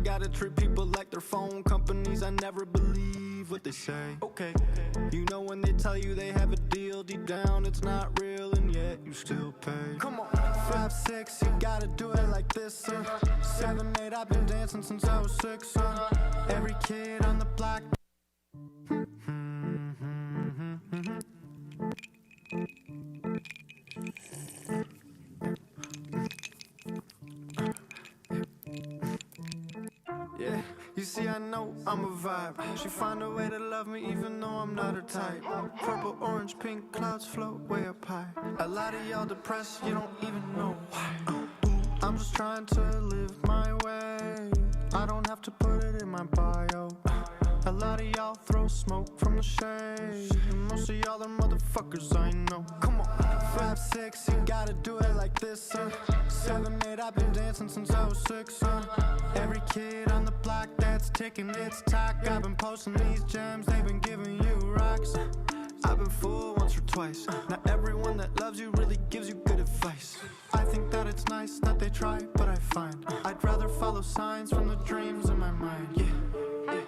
gotta treat people like their phone companies. I never believe what they say. Okay, you know when they tell you they have a deal, deep down it's not real, and yet you still pay. Come on, 5, 6, you gotta do it like this. 7, 8, I've been dancing since I was 6. Every kid on the block. Yeah, you see, I know I'm a vibe. She find a way to love me even though I'm not her type. Purple, orange, pink clouds float way up high. A lot of y'all depressed, you don't even know why. I'm just trying to live my way. I don't have to put it in my bio. A lot of y'all throw smoke from the shade, and most of y'all are motherfuckers I know. Come on, 5, 6, you gotta do it like this. 7, 8, I've been dancing since I was 6. Every kid on the block that's ticking its talk. I've been posting these gems, they've been giving you rocks. I've been fooled once or twice. Not everyone that loves you really gives you good advice. I think that it's nice that they try, but I find I'd rather follow signs from the dreams in my mind. Yeah.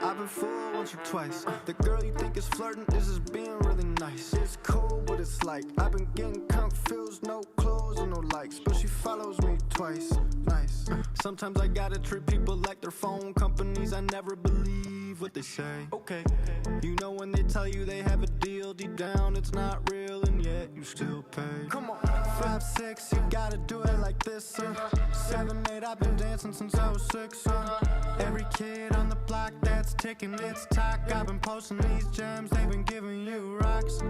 I've been fooled once or twice. The girl you think is flirting is just being really nice. It's cool, but it's like I've been getting confused, no clothes and no likes, but she follows me twice. Nice. Sometimes I gotta treat people like their phone companies. I never believe what they say. Okay, you know when they tell you they have a deal, deep down it's not real, and yet you still pay. Come on, 5, 6, you gotta do it like this. 7, 8, I've been dancing since I was 6. Every kid on the block that's ticking its talk. I've been posting these gems, they've been giving you rocks.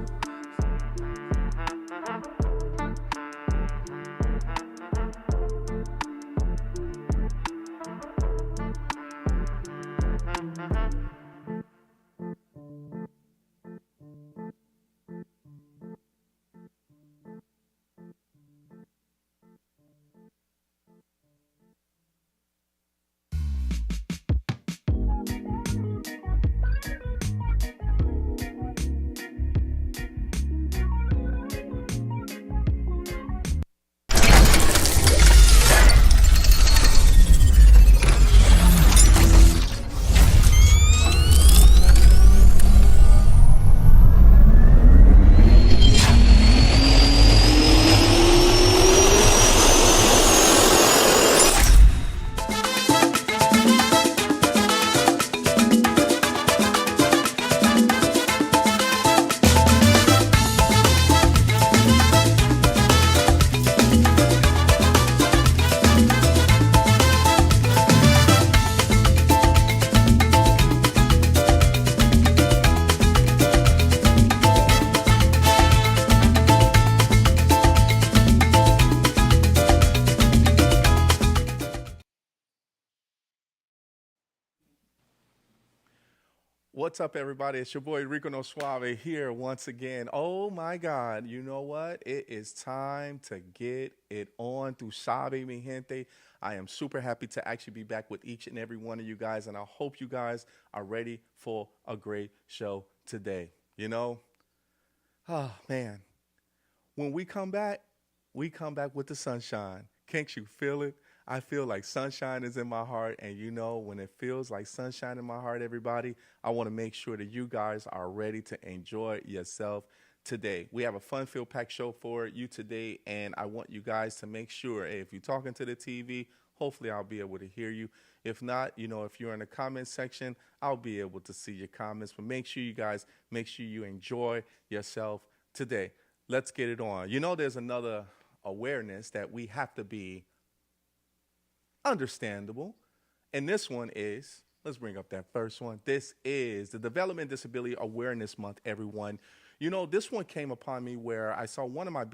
What's up, everybody? It's your boy Rico No Suave here once again. Oh my God, you know what? It is time to get it on through Sabe, mi gente. I am super happy to actually be back with each and every one of you guys, and I hope you guys are ready for a great show today. You know, oh man, when we come back with the sunshine. Can't you feel it? I feel like sunshine is in my heart, and you know, when it feels like sunshine in my heart, everybody, I want to make sure that you guys are ready to enjoy yourself today. We have a fun-filled packed show for you today, and I want you guys to make sure, hey, if you're talking to the TV, hopefully I'll be able to hear you. If not, you know, if you're in the comment section, I'll be able to see your comments. But make sure you enjoy yourself today. Let's get it on. You know, there's another awareness that we have to be understandable. And this one is, let's bring up that first one. This is the Development Disability Awareness Month, everyone. You know, this one came upon me where I saw one of my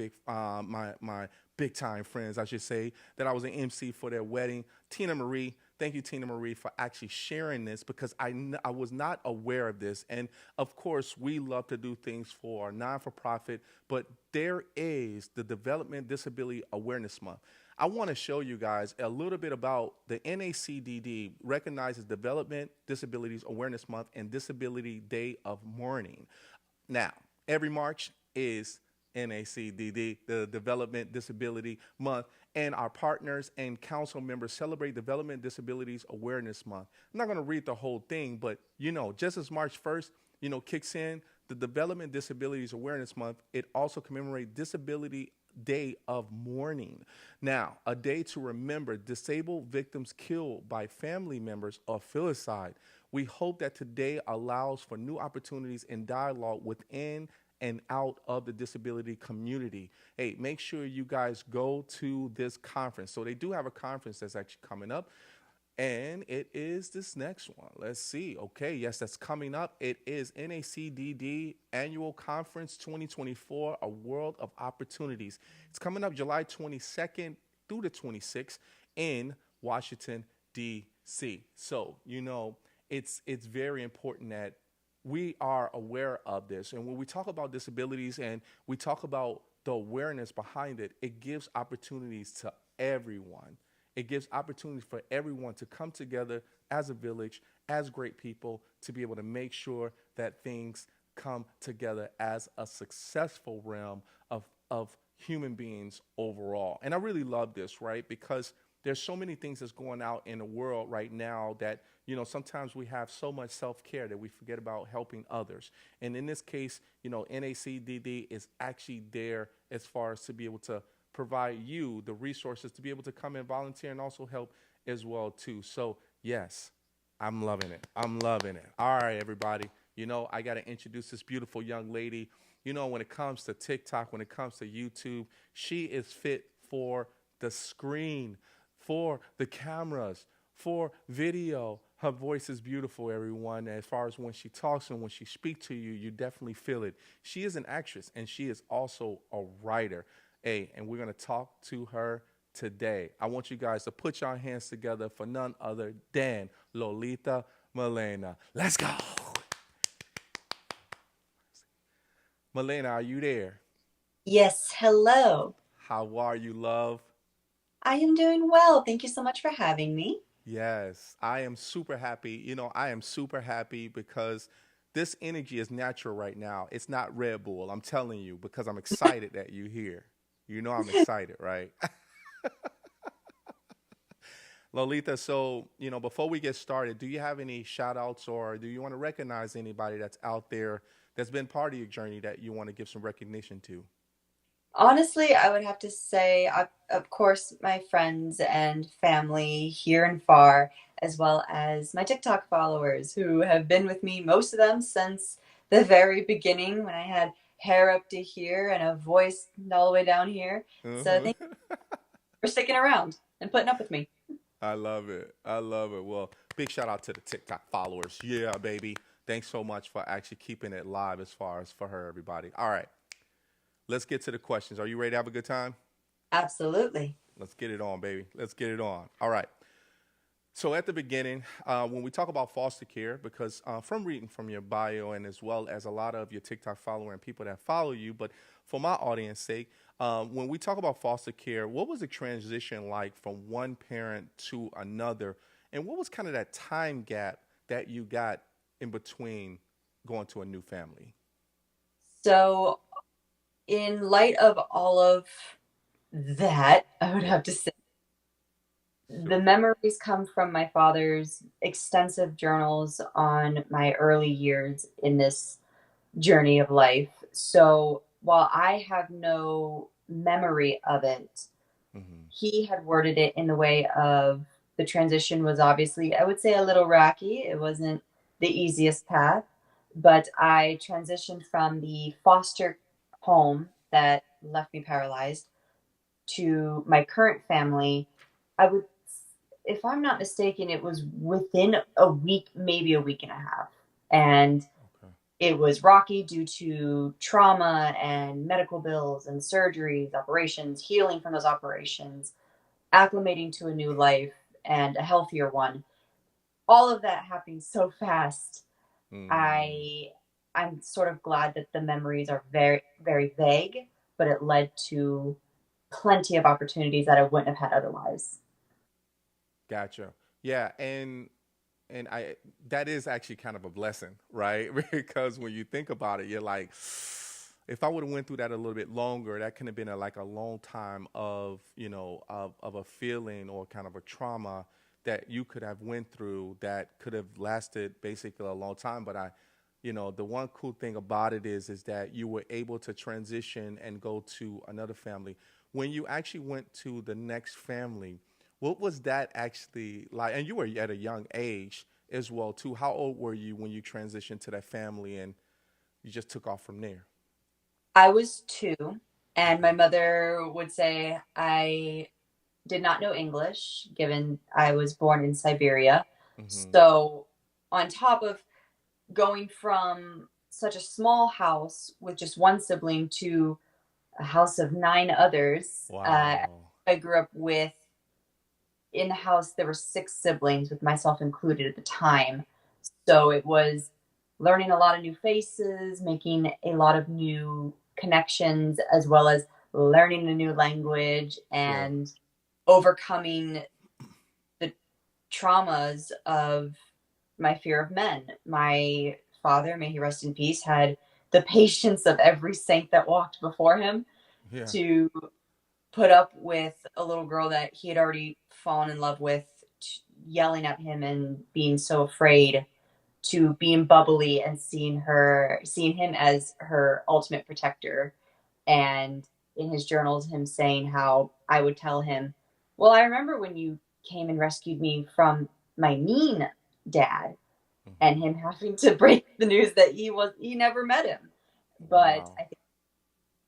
my big time friends, I should say, that I was an MC for their wedding, Tina Marie. Thank you, Tina Marie, for actually sharing this, because I was not aware of this. And of course, we love to do things for non-for-profit, but there is the Development Disability Awareness Month. I want to show you guys a little bit about the NACDD recognizes Development Disabilities Awareness Month and Disability Day of Mourning. Now, every March is NACDD, the Development Disability Month. and our partners and council members celebrate Development Disabilities Awareness Month. I'm not going to read the whole thing, but just as March 1st, kicks in, the Development Disabilities Awareness Month, it also commemorates Disability Day of Mourning. Now, a day to remember disabled victims killed by family members of filicide. We hope that today allows for new opportunities and dialogue within and out of the disability community. Hey, make sure you guys go to this conference. So they do have a conference that's actually coming up. And it is this next one. Let's see. Okay, yes, that's coming up. It is NACDD Annual Conference 2024, A World of Opportunities. It's coming up July 22nd through the 26th in Washington, D.C. So, it's very important that we are aware of this. And when we talk about disabilities and we talk about the awareness behind it, it gives opportunities to everyone. It gives opportunities for everyone to come together as a village, as great people, to be able to make sure that things come together as a successful realm of human beings overall. And I really love this, right? Because there's so many things that's going out in the world right now that, sometimes we have so much self-care that we forget about helping others. And in this case, NACDD is actually there as far as to be able to provide you the resources to be able to come and volunteer and also help as well too. So yes, I'm loving it. I'm loving it. All right, everybody. I got to introduce this beautiful young lady. When it comes to TikTok, when it comes to YouTube, she is fit for the screen, for the cameras, for video. Her voice is beautiful, everyone. As far as when she talks and when she speaks to you, you definitely feel it. She is an actress and she is also a writer. Hey, and we're going to talk to her today. I want you guys to put your hands together for none other than Lolita Milena. Let's go. Milena, are you there? Yes, hello. How are you, love? I am doing well. Thank you so much for having me. Yes, I am super happy. I am super happy because this energy is natural right now. It's not Red Bull. I'm telling you, because I'm excited that you're here. I'm excited, right? Lolita, so, before we get started, do you have any shout outs or do you want to recognize anybody that's out there that's been part of your journey that you want to give some recognition to? Honestly, I would have to say, of course, my friends and family here and far, as well as my TikTok followers who have been with me, most of them since the very beginning when I had hair up to here and a voice all the way down here. So Uh-huh. thank you for sticking around and putting up with me. I love it. I love it. Well, big shout out to the TikTok followers. Yeah, baby. Thanks so much for actually keeping it live as far as for her, everybody. All right. Let's get to the questions. Are you ready to have a good time? Absolutely. Let's get it on, baby. Let's get it on. All right. So at the beginning, when we talk about foster care, because from reading from your bio and as well as a lot of your TikTok follower and people that follow you, but for my audience sake, when we talk about foster care, what was the transition like from one parent to another? And what was kind of that time gap that you got in between going to a new family? So, in light of all of that, I would Yeah, have to say the sure. memories come from my father's extensive journals on my early years in this journey of life. So while I have no memory of it, Hmm. he had worded it in the way of the transition was obviously, I would say, a little rocky. It wasn't the easiest path, but I transitioned from the foster home that left me paralyzed to my current family. I would, if I'm not mistaken, it was within a week, maybe a week and a half. And Okay. it was rocky due to trauma and medical bills and surgeries, operations, healing from those operations, acclimating to a new life and a healthier one. All of that happened so fast. Mm, I I'm sort of glad that the memories are very, very vague, but it led to plenty of opportunities that I wouldn't have had otherwise. gotcha. Yeah, and I that is actually kind of a blessing, right? Because when you think about it, you're like, if I would have went through that a little bit longer, that could have been like a long time of, of a feeling or kind of a trauma that you could have went through that could have lasted basically a long time. But the one cool thing about it is that you were able to transition and go to another family. When you actually went to the next family, what was that actually like? And you were at a young age as well too. How old were you when you transitioned to that family and you just took off from there? I was 2, and my Okay. mother would say I did not know English, given I was born in Siberia. Mm-hmm. So, on top of going from such a small house with just one sibling to a house of 9 others, Wow. I grew up with, in the house, there were 6 siblings, with myself included at the time. So it was learning a lot of new faces, making a lot of new connections, as well as learning a new language Sure. and overcoming the traumas of my fear of men. My father, may he rest in peace, had the patience of every saint that walked before him Yeah. to put up with a little girl that he had already fallen in love with, yelling at him and being so afraid, to being bubbly and seeing him as her ultimate protector. And in his journals, him saying how I would tell him, well, I remember when you came and rescued me from my mean dad, and Mm-hmm. him having to break the news that he never met him. But Wow. I think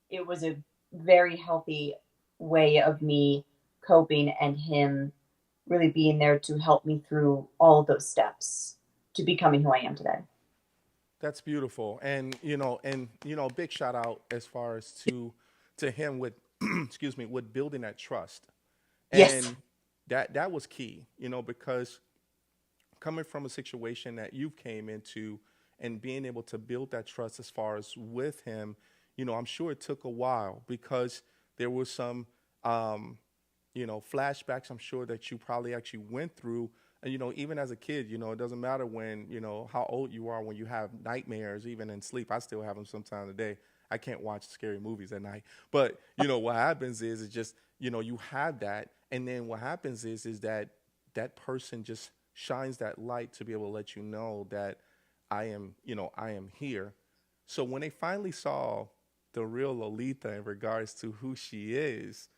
it was a very healthy way of me coping, and him really being there to help me through all of those steps to becoming who I am today. That's beautiful. And big shout out as far as to him with excuse me, with building that trust. Yes. And that was key, because coming from a situation that you came into and being able to build that trust as far as with him, I'm sure it took a while because there was some, um, flashbacks I'm sure that you probably actually went through. And, even as a kid, it doesn't matter when, how old you are when you have nightmares, even in sleep. I still have them sometime today. I can't watch scary movies at night. But, what happens is just, you have that. And then what happens is that that person just shines that light to be able to let you know that I am here. So when they finally saw the real Lolita in regards to who she is,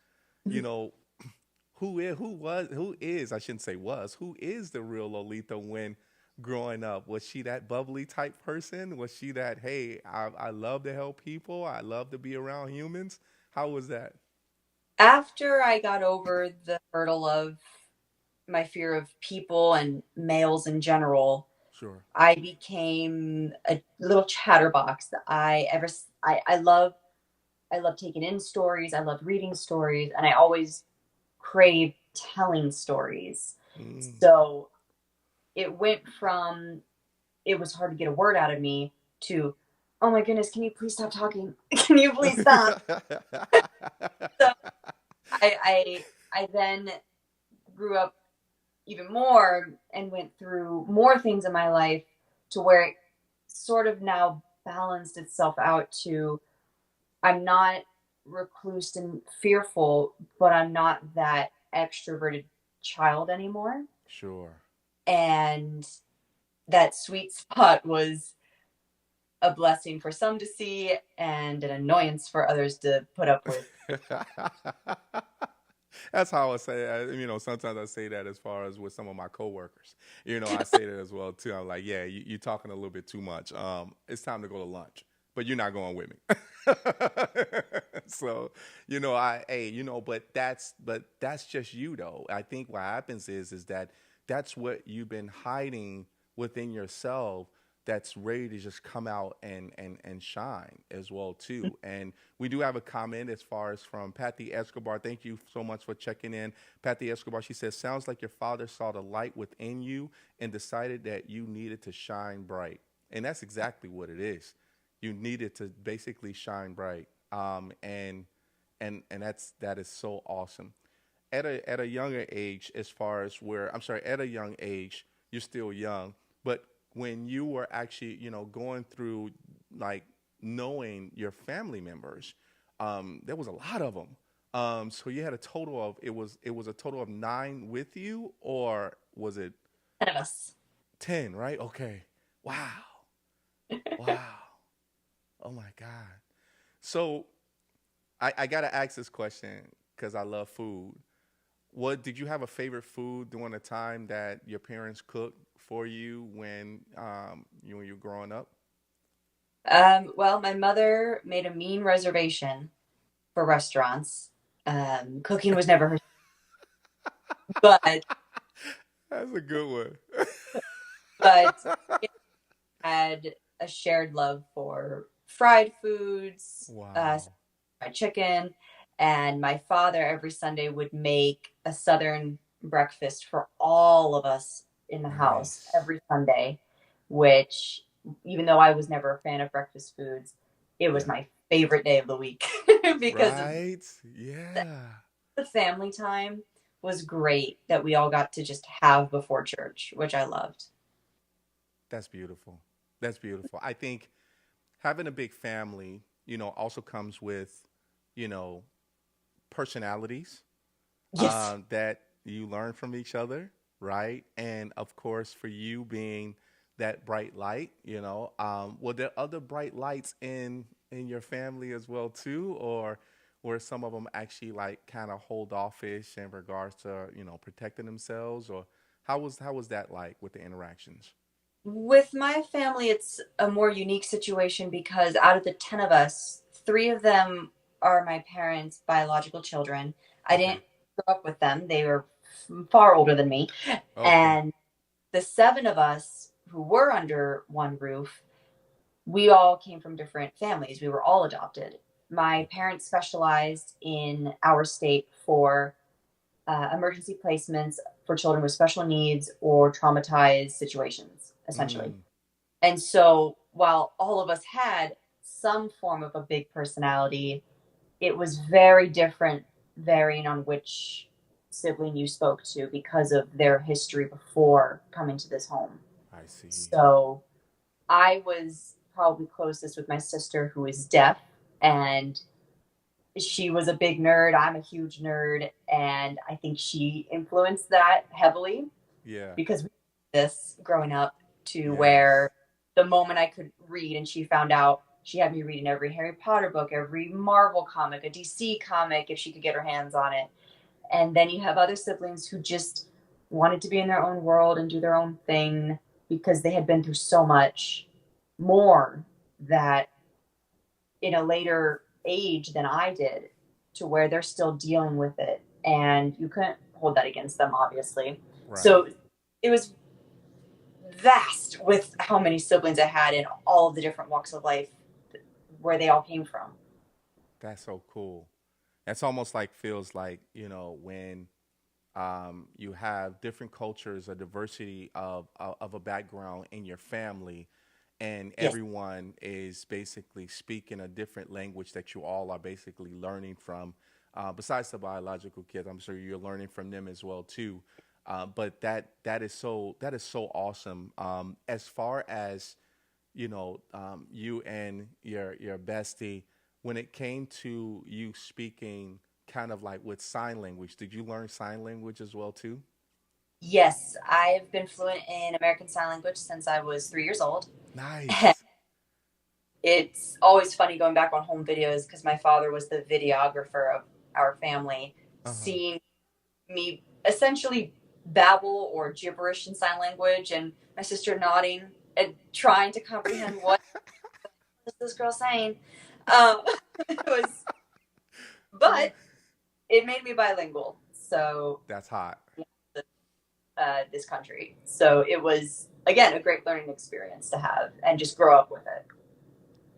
you know, who is I shouldn't say was who is the real Lolita when growing up? Was she that bubbly type person? Was she that, hey, I love to help people, I love to be around humans? How was that? After I got over the hurdle of my fear of people and males in general, Sure. I became a little chatterbox. I love taking in stories. I love reading stories, and I always crave telling stories. Mm. So it went from, it was hard to get a word out of me, to, oh my goodness, can you please stop talking? Can you please stop? So I then grew up even more and went through more things in my life, to where it sort of now balanced itself out to, I'm not recluse and fearful, but I'm not that extroverted child anymore. Sure. And that sweet spot was a blessing for some to see and an annoyance for others to put up with. That's how I say. Sometimes I say that as far as with some of my coworkers. I say that as well too. I'm like, yeah, you're talking a little bit too much. It's time to go to lunch, but you're not going with me. So, but that's just you though. I think what happens is that that's what you've been hiding within yourself that's ready to just come out and shine as well too. And we do have a comment as far as from Patty Escobar. Thank you so much for checking in. Patty Escobar, she says, sounds like your father saw the light within you and decided that you needed to shine bright. And that's exactly what it is. You needed to basically shine bright. And that is so awesome. At a younger age, as far as where I'm sorry, at a young age, you're still young, but when you were actually, going through like knowing your family members, there was a lot of them. So you had a total of it was a total of nine with you, or was it 10 of us. 10? Right? Okay. Wow. Wow. Oh my God. So I gotta ask this question because I love food. What did you have a favorite food during the time that your parents cooked for you when you were growing up? Well, my mother made a mean reservation for restaurants. Cooking was never her, but That's a good one. but it had a shared love for fried foods, Wow. fried chicken, and my father every Sunday would make a Southern breakfast for all of us in the house Nice. every Sunday, which, even though I was never a fan of breakfast foods, it was Yeah. my favorite day of the week because of Right? Yeah. the family time was great that we all got to just have before church, which I loved. That's beautiful. That's beautiful. I think having a big family, also comes with, you know, personalities Yes. that you learn from each other, right? And of course, for you being that bright light, were there other bright lights in your family as well too, or were some of them actually like kind of hold offish in regards to protecting themselves, or how was that like with the interactions? With my family, it's a more unique situation because out of the 10 of us, three of them are my parents' biological children. I didn't Okay, grow up with them, they were far older than me. okay, And the seven of us who were under one roof, we all came from different families. We were all adopted. My okay. parents specialized in our state for emergency placements for children with special needs or traumatized situations, essentially. Mm, And so while all of us had some form of a big personality, it was very different varying on which sibling you spoke to because of their history before coming to this home. I see. So I was probably closest with my sister who is deaf, and she was a big nerd. I'm a huge nerd, and I think she influenced that heavily Yeah. because we did this growing up to Yes. where the moment I could read and she found out, she had me reading every Harry Potter book, every Marvel comic, a DC comic if she could get her hands on it. And then you have other siblings who just wanted to be in their own world and do their own thing because they had been through so much more that in a later age than I did, to where they're still dealing with it. And you couldn't hold that against them, obviously. Right. So it was vast with how many siblings I had in all of the different walks of life where they all came from. That's so cool. That's almost like feels like, when you have different cultures, a diversity of a background in your family, and Yes. everyone is basically speaking a different language that you all are basically learning from. Besides the biological kids, I'm sure you're learning from them as well too. But that is so awesome. As far as you and your bestie, when it came to you speaking kind of like with sign language, did you learn sign language as well too? Yes, I've been fluent in American Sign Language since I was 3 years old. Nice. It's always funny going back on home videos because my father was the videographer of our family, Uh-huh. seeing me essentially babble or gibberish in sign language, and my sister nodding and trying to comprehend what is this girl saying. Um, it was, but it made me bilingual. So That's hot. this country, so it was again a great learning experience to have and just grow up with it.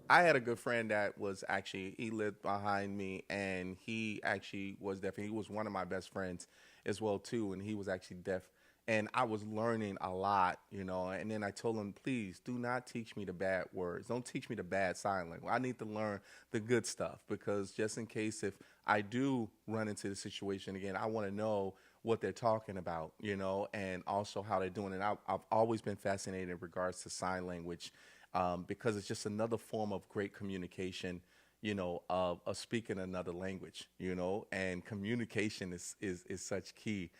I had a good friend that was actually he lived behind me, and he actually was deaf. He was one of my best friends as well too, and he was actually deaf. And I was learning a lot, And then I told him, please do not teach me the bad words. Don't teach me the bad sign language. I need to learn the good stuff because just in case if I do run into the situation again, I want to know what they're talking about, and also how they're doing it. I've always been fascinated in regards to sign language. because it's just another form of great communication, of speaking another language, and communication is such key.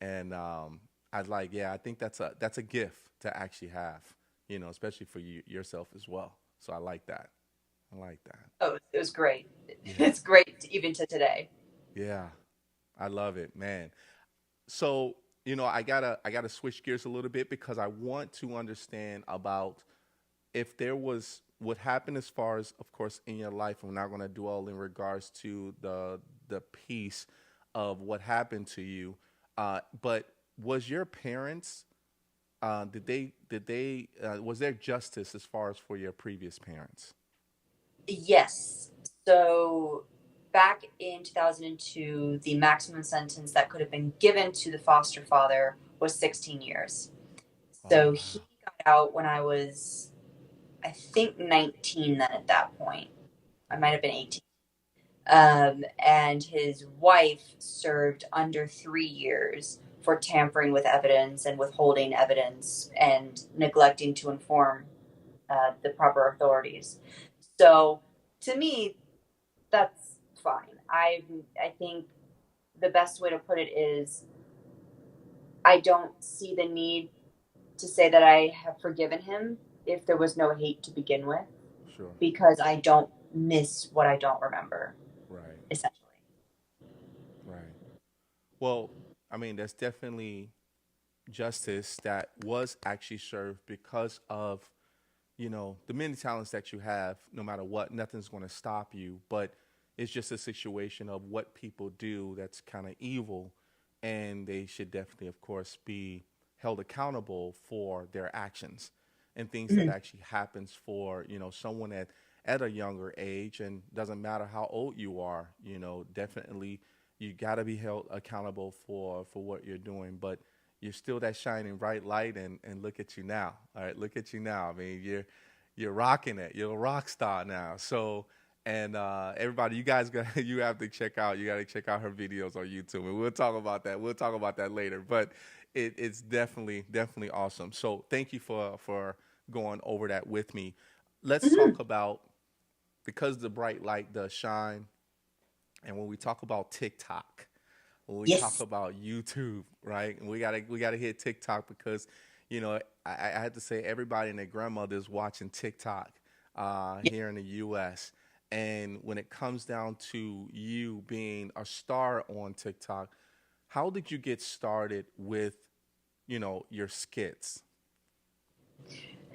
And I think that's a gift to actually have, especially for you yourself as well. So I like that. I like that. Oh, it was great. Yeah. It's great even to today. Yeah. I love it, man. So, I gotta switch gears a little bit because I want to understand about if there was what happened as far as, of course, in your life. I'm not going to dwell in regards to the piece of what happened to you, but was your parents, did they was there justice as far as for your previous parents? Yes. So back in 2002, the maximum sentence that could have been given to the foster father was 16 years. Oh So he wow. got out when I was, I think, 19 then at that point. I might Okay. have been 18. And his wife served under 3 years for tampering with evidence and withholding evidence and neglecting to inform the proper authorities. So to me, that's fine. I think the best way to put it is I don't see the need to say that I have forgiven him if there was no hate to begin with, Sure. because I don't miss what I don't remember, Right. essentially. Right. Well, I mean, that's definitely justice that was actually served because of, the many talents that you have. No matter what, nothing's going to stop you. But it's just a situation of what people do that's kind of evil, and they should definitely, of course, be held accountable for their actions and things that Mhm. actually happens for, someone at a younger age. And doesn't matter how old you are, definitely you got to be held accountable for what you're doing. But you're still that shining bright light, and look at you now. All right, look at you now. I mean, you're rocking it. You're a rock star now. So, and everybody, you guys got you got to check out her videos on YouTube, and we'll talk about that. We'll talk about that later. But it's definitely awesome. So thank you for going over that with me. Let's Mhm. talk about, because the bright light does shine, and when we talk about TikTok, when we talk Yes. about YouTube, right? And we gotta hit TikTok because, I had to say everybody and their grandmother is watching TikTok Yeah. here in the U.S. And when it comes down to you being a star on TikTok, how did you get started with, your skits?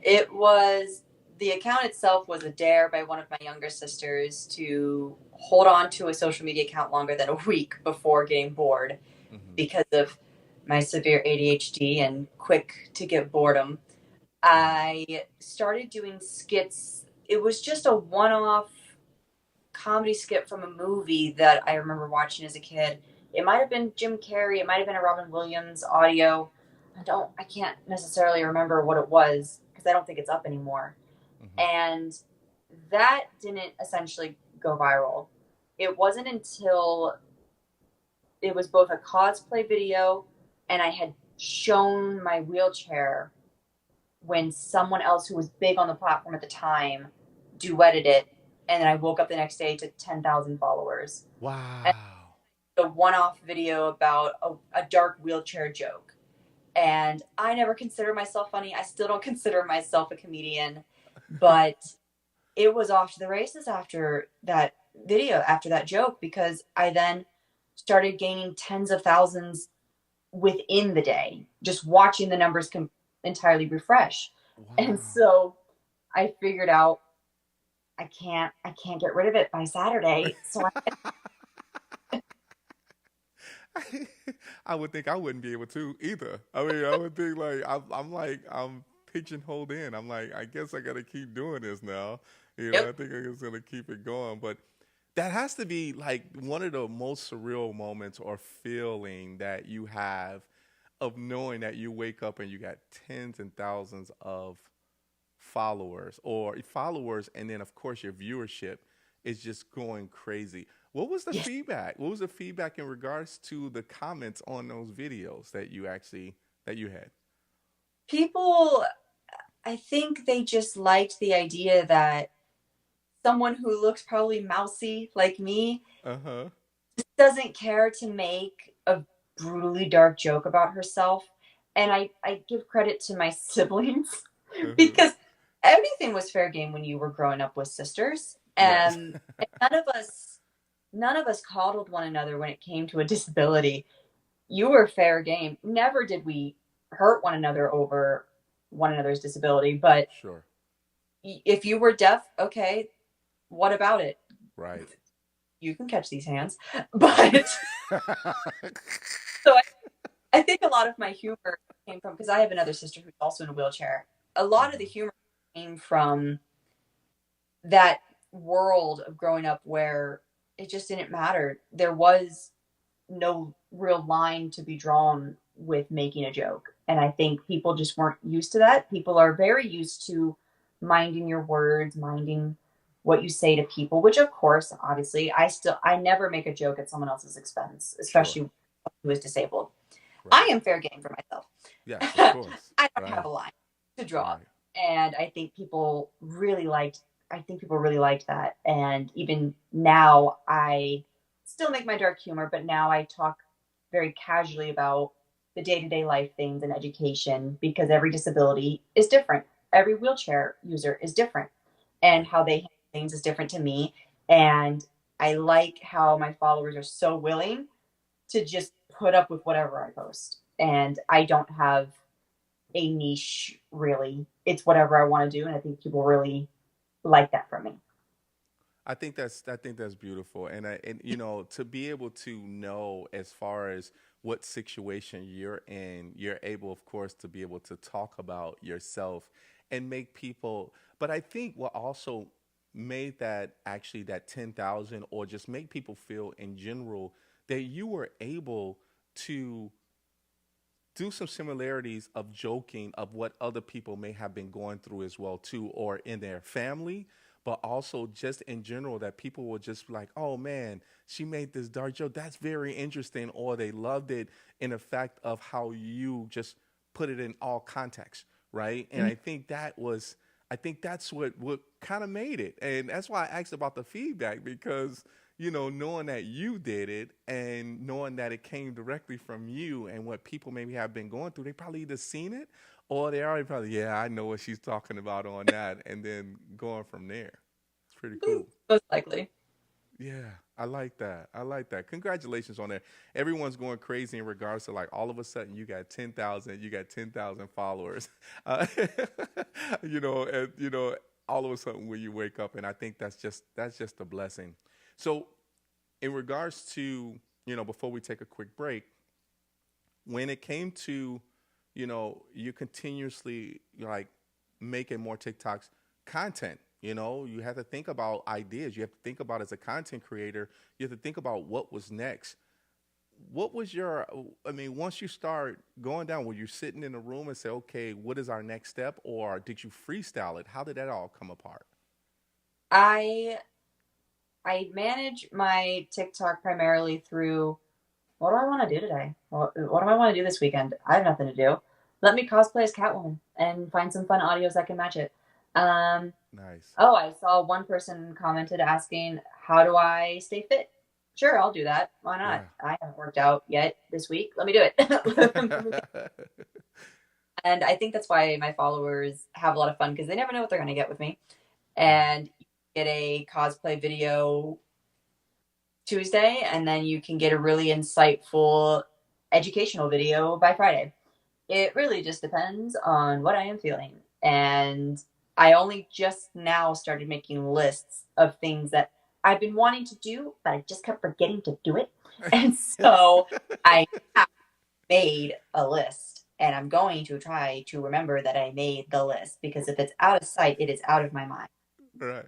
It was the account itself was a dare by one of my younger sisters to hold on to a social media account longer than a week before getting bored Hmm. because of my severe ADHD and quick to get boredom. Hmm. I started doing skits. It was just a one off comedy skit from a movie that I remember watching as a kid. It might have been Jim Carrey, it might have been a Robin Williams audio. I can't necessarily remember what it was because I don't think it's up anymore. Hmm. And that didn't essentially go viral. It wasn't until it was both a cosplay video and I had shown my wheelchair when someone else who was big on the platform at the time duetted it, and then I woke up the next day to 10,000 followers. And Wow. a one-off video about a dark wheelchair joke. And I never considered myself funny. I still don't consider myself a comedian, but it was off to the races after that video, after that joke, because I then started gaining tens of thousands within the day, just watching the numbers entirely refresh. And Wow. so I figured out I can't get rid of it by Saturday. So I would think I wouldn't be able to either. I mean, I would think like I'm pigeonholed in. I'm like, I guess I got to keep doing this now. I yep. think I'm just gonna keep it going. But that has to be like one of the most surreal moments or feeling that you have, of knowing that you wake up and you got tens and thousands of followers, and then of course your viewership is just going crazy. What was the Yes. feedback? What was the feedback in regards to the comments on those videos that you had? People I think they just liked the idea that someone who looks probably mousy like me Uh-huh. doesn't care to make a brutally dark joke about herself. And I give credit to my siblings Uh-huh. because everything was fair game when you were growing up with sisters. Yes. And none of us coddled one another when it came to a disability. You were fair game. Never did we hurt one another over one another's disability. But Sure. if you were deaf, okay, what about it? Right. You can catch these hands. Right. But so I think a lot of my humor came from, because I have another sister who's also in a wheelchair. A lot of the Uh-huh. humor came from that world of growing up where it just didn't matter. There was no real line to be drawn with making a joke. And I think people just weren't used to that. People are very used to minding your words, minding what you say to people, which of course, obviously, I never make a joke at someone else's expense, Sure. especially who is disabled. I Right. am fair game for myself. Yes, of course. I don't have Right. a line to draw. Right. And I think people really liked that. And even now I still make my dark humor, but now I talk very casually about the day-to-day life things and education, because every disability is different. Every wheelchair user is different, and Right. how they handle things is different to me. And I like how my followers are so willing to just put up with whatever I post. And I don't have a niche really. It's whatever I want to do, and I think people really like that from me. I think that's beautiful, and to be able to know as far as what situation you're in, you're able, of course, to be able to talk about yourself and make people. But I think what also made that actually that 10,000, or just make people feel in general that you were able to do some similarities of joking of what other people may have been going through as well too, or in their family, but also just in general, that people will just be like, oh man, she made this dark joke, that's very interesting, or they loved it in the fact of how you just put it in all context, right? And I think that's what kind of made it. And that's why I asked about the feedback, because knowing that you did it and knowing that it came directly from you and what people maybe have been going through, they probably either seen it or they already probably, yeah, I know what she's talking about on that, and then going from there. It's pretty cool. Most likely. Yeah, I like that. I like that. Congratulations on that. Everyone's going crazy in regards to, like, all of a sudden you got 10,000, you got 10,000 followers. Uh, and all of a sudden when you wake up, and I think that's just a blessing. So in regards to, before we take a quick break, when it came to, you continuously like making more TikToks content, you have to think about ideas. You have to think about, as a content creator, you have to think about what was next. What was I mean, once you start going down, were you sitting in a room and say, okay, what is our next step? Or did you freestyle it? How did that all come apart? I I manage my TikTok primarily through, what do I want to do today? What do I want to do this weekend? I have nothing to do. Let me cosplay as Catwoman and find some fun audios that can match it. Um, Nice. oh, I saw one person commented asking, how do I stay fit? Sure, I'll do that. Why not? Yeah. I haven't worked out yet this week. Let me do it. And I think that's why my followers have a lot of fun, because they never know what they're going to get with me. Right. And you get a cosplay video Tuesday, and then you can get a really insightful educational video by Friday. It really just depends on what I am feeling. And I only just now started making lists of things that I've been wanting to do, but I just kept forgetting to do it. And so I have made a list, and I'm going to try to remember that I made the list, because if it's out of sight, it is out of my mind. Right.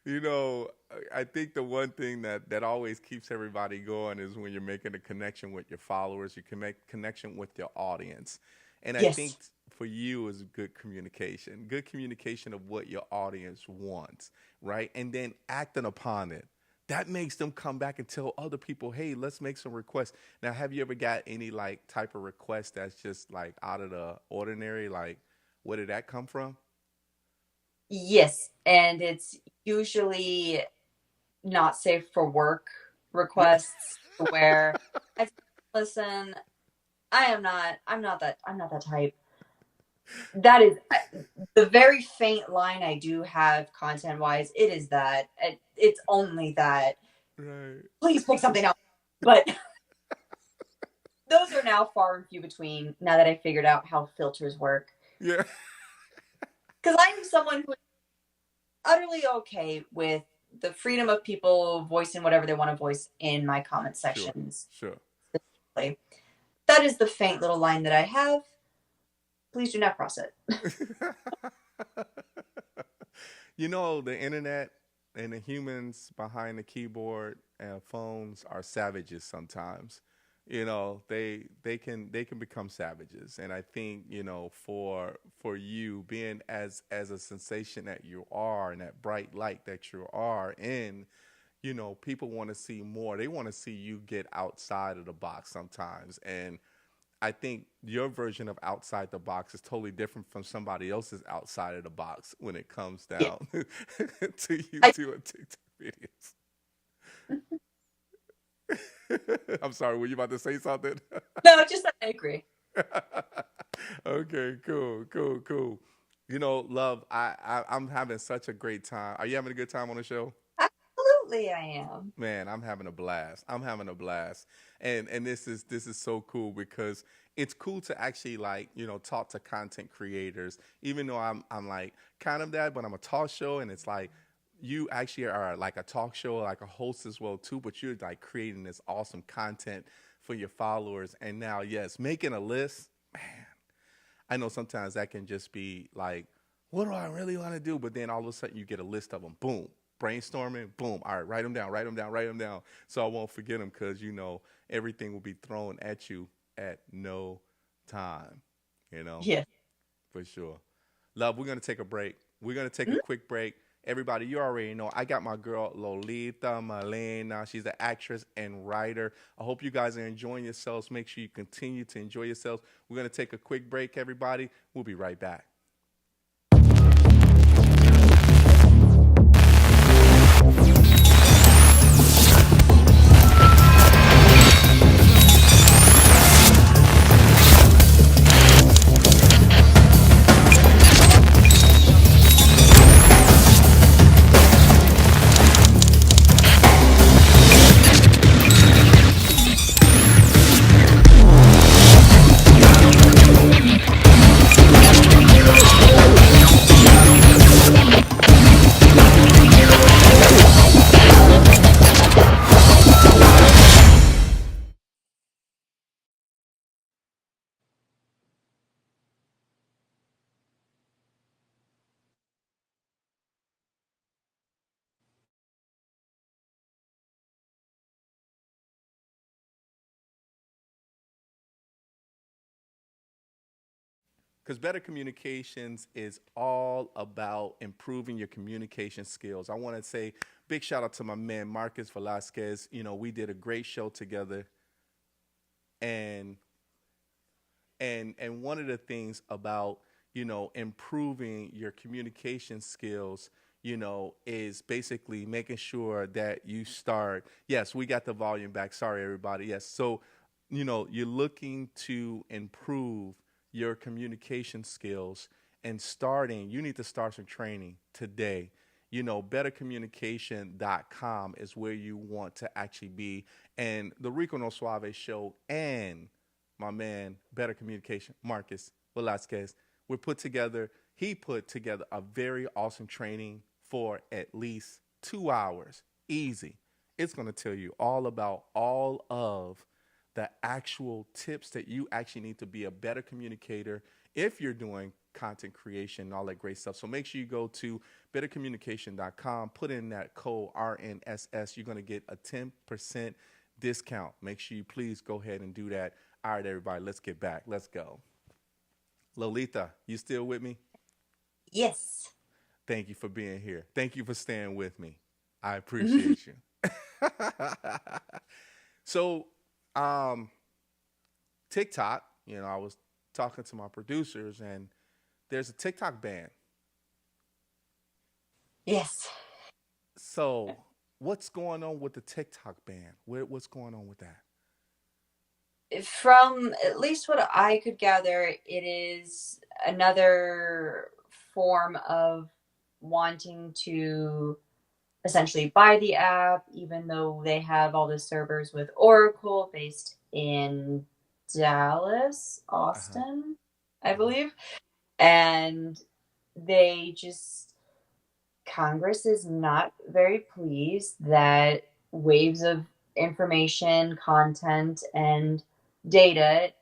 you know, I think the one thing that always keeps everybody going is when you're making a connection with your followers, you can make connection with your audience. And I think Yes. for you is good communication of what your audience wants, right? And then acting upon it. that makes them come back and tell other people, hey, let's make some requests. Now, have you ever got any like type of request that's just like out of the ordinary? Like, where did that come from? Yes, and it's usually not safe for work Yeah. requests where I listen, I'm not that type. That is the very faint line I do have content wise. It is that it's only that. Right. Please pick something else. But those are now far and few between now that I figured out how filters work. Yeah. Because I'm someone who is utterly okay with the freedom of people voicing whatever they want to voice in my comment Sure. sections. Sure. Specifically. That is the faint little line that I have. Please do not cross it. You know, the internet and the humans behind the keyboard and phones are savages sometimes. You know, they can become savages. And I think, you know, for you being as a sensation that you are and that bright light that you are in, you know, people want to see more. They want to see you get outside of the box sometimes. And I think your version of outside the box is totally different from somebody else's outside of the box when it comes Yeah. down to I YouTube and TikTok videos. I'm sorry, were you about to say something? no, just that I agree. Okay, cool, cool, cool. You know, love, I'm having such a great time. Are you having a good time on the show? Absolutely, I am. Man, I'm having a blast. I'm having a blast. And this is so cool because it's cool to actually like, you know, talk to content creators, even though I'm like kind of that, but I'm a talk show and it's like you actually are like a talk show, like a host as well too, but you're like creating this awesome content for your followers. And now, yes, making a list, man, I know sometimes that can just be like, what do I really want to do? But then all of a sudden you get a list of them. Boom. Brainstorming. Boom. All right, write them down, write them down, write them down. So I won't forget them because, you know, everything will be thrown at you at no time, you know, Yeah. for sure. Love, we're going to take a break. We're going to take a quick break. Everybody, you already know I got my girl Lolita Milena. She's an actress and writer. I hope you guys are enjoying yourselves. Make sure you continue to enjoy yourselves. We're going to take a quick break, everybody. We'll be right back. Because better communications is all about improving your communication skills. I want to say big shout out to my man Marcus Velasquez. You know, we did a great show together, and and one of the things about, you know, improving your communication skills, you know, is basically making sure that you start. Yes, we got the volume back. Sorry, everybody. Yes, so you know, you're looking to improve your communication skills and starting. You need to start some training today. You know, bettercommunication.com is where you want to actually be. And the Rico No Suave show and my man, Better Communication, Marcus Velasquez, he put together a very awesome training for at least 2 hours. Easy. It's going to tell you all about all of the actual tips that you actually need to be a better communicator if you're doing content creation and all that great stuff. So make sure you go to bettercommunication.com, put in that code RNSS. You're going to get a 10% discount. Make sure you please go ahead and do that. All right, everybody, let's get back. Let's go. Lolita, you still with me? Yes. Thank you for being here. Thank you for staying with me. I appreciate you. So, um, TikTok, I was talking to my producers, and there's a TikTok ban. Yes. So, what's going on with the TikTok ban? What's going on with that? From at least what I could gather, it is another form of wanting to essentially buy the app, even though they have all the servers with Oracle based in Dallas, Uh huh. Austin, I Uh believe. And they just, Congress is not very pleased that waves of information, content, and data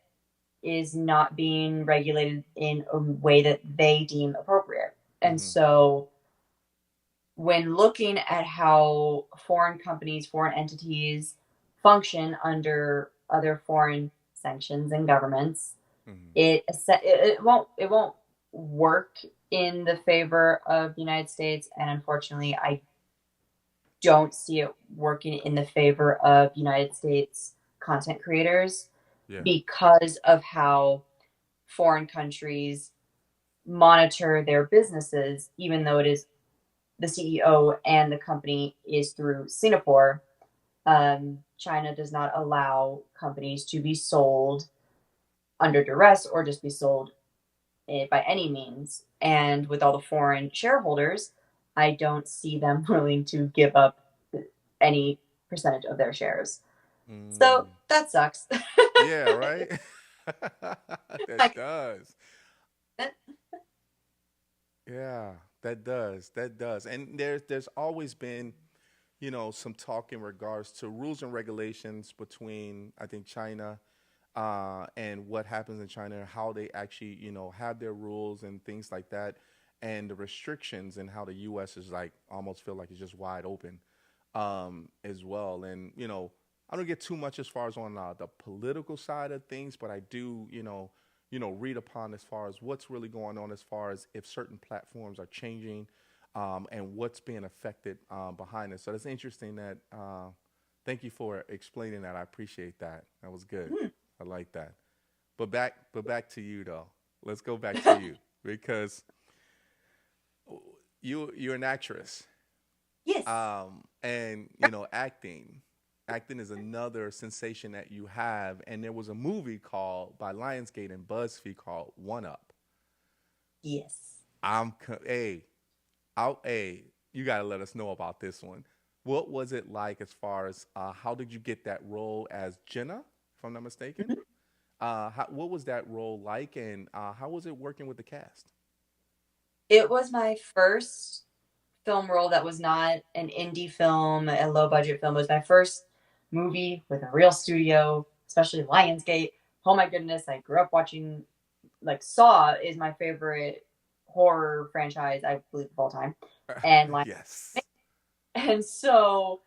is not being regulated in a way that they deem appropriate. huh. And so when looking at how foreign companies, foreign entities function under other foreign sanctions and governments, Hmm. it won't work in the favor of the United States, and unfortunately, I don't see it working in the favor of United States content creators Yeah. because of how foreign countries monitor their businesses, even though it is the CEO and the company is through Singapore. China does not allow companies to be sold under duress or just be sold by any means. And with all the foreign shareholders, I don't see them willing to give up any percentage of their shares. So Mm. that sucks. Yeah. Right. That Like, does. Yeah. That does. That does. And there's always been, some talk in regards to rules and regulations between, I think, China and what happens in China, and how they actually, have their rules and things like that, and the restrictions, and how the U.S. is like almost feel like it's just wide open as well. And I don't get too much as far as on the political side of things, but I do, read upon as far as what's really going on, as far as if certain platforms are changing, and what's being affected behind it. So that's interesting. That thank you for explaining that. I appreciate that. That was good. I like that. But back to you though. Let's go back to you because you're an actress, yes. and acting is another sensation that you have. And there was a movie called by Lionsgate and BuzzFeed called One Up. Yes. Hey, out. Hey, you got to let us know about this one. What was it like as far as how did you get that role as Jenna, if I'm not mistaken? What was that role like, and how was it working with the cast? It was my first film role that was not an indie film, a low budget film. It was my first movie with a real studio, especially Lionsgate. Oh my goodness, I grew up watching, like, Saw is my favorite horror franchise, I believe, of all time. And like, Yes. and so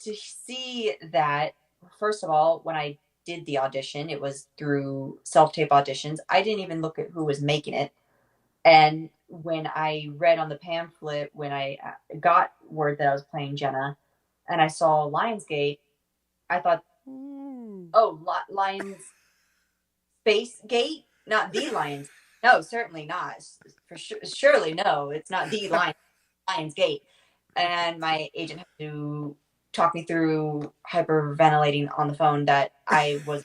to see that, first of all, when I did the audition, it was through self tape auditions. I didn't even look at who was making it. And when I read on the pamphlet, when I got word that I was playing Jenna, and I saw Lionsgate, I thought, Ooh. oh, Lions Space Gate, not the Lions. No, certainly not. For sure, surely no, it's not the Lions Gate. And my agent had to talk me through hyperventilating on the phone that I was